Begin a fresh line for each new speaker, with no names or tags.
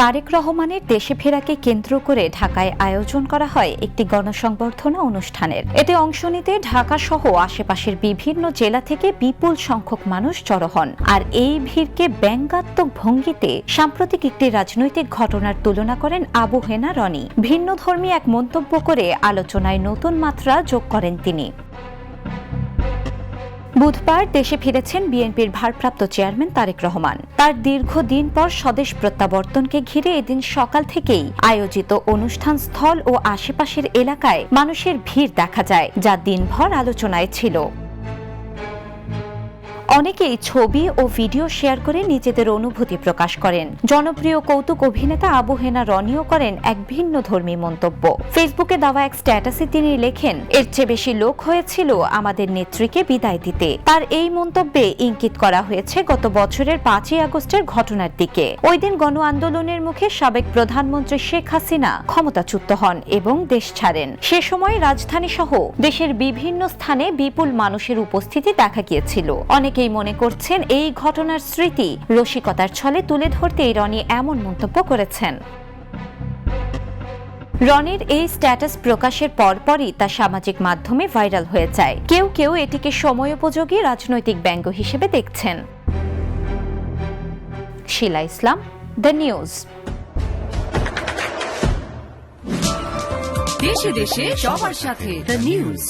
তারেক রহমানের দেশে ফেরাকে কেন্দ্র করে ঢাকায় আয়োজন করা হয় একটি গণসংবর্ধনা অনুষ্ঠানের। এতে অংশ নিতে ঢাকা সহ আশেপাশের বিভিন্ন জেলা থেকে বিপুল সংখ্যক মানুষ জড়ো হন। আর এই ভিড়কে ব্যঙ্গাত্মক ভঙ্গিতে সাম্প্রতিক একটি রাজনৈতিক ঘটনার তুলনা করেন আবু হেনা রনি। ভিন্নধর্মী এক মন্তব্য করে আলোচনায় নতুন মাত্রা যোগ করেন তিনি। বুধবার দেশে ফিরেছেন বিএনপির ভারপ্রাপ্ত চেয়ারম্যান তারেক রহমান। তার দীর্ঘদিন পর স্বদেশ প্রত্যাবর্তনকে ঘিরে এদিন সকাল থেকেই আয়োজিত অনুষ্ঠান স্থল ও আশেপাশের এলাকায় মানুষের ভিড় দেখা যায়, যা দিনভর আলোচনায় ছিল। অনেকেই ছবি ও ভিডিও শেয়ার করে নিজেদের অনুভূতি প্রকাশ করেন। জনপ্রিয় কৌতুক অভিনেতা আবু হেনা রনিও করেন এক ভিন্নধর্মী মন্তব্য। ফেসবুকে দেওয়া এক স্ট্যাটাসে তিনি লেখেন, এর চেয়ে বেশি লোক হয়েছিল আমাদের নেত্রীকে বিদায় দিতে। তার এই মন্তব্যে ইঙ্গিত করা হয়েছে গত বছরের 5ই আগস্টের ঘটনার দিকে। ওই দিন গণ আন্দোলনের মুখে সাবেক প্রধানমন্ত্রী শেখ হাসিনা ক্ষমতাচ্যুত হন এবং দেশ ছাড়েন। সে সময় রাজধানী সহ দেশের বিভিন্ন স্থানে বিপুল মানুষের উপস্থিতি দেখা গিয়েছিল। অনেকেই মনে করছেন এই ঘটনার স্মৃতি রসিকতার ছলে তুলে ধরতেই রনি এমন মন্তব্য করেছেন। রনির এই স্ট্যাটাস প্রকাশের পরপরই তা সামাজিক মাধ্যমে ভাইরাল হয়ে যায়। কেউ কেউ এটিকে সময়োপযোগী রাজনৈতিক ব্যঙ্গ হিসেবে দেখছেন। শিলা ইসলাম, দ্য নিউজ।
দেশে দেশে সবার সাথে, দ্য নিউজ।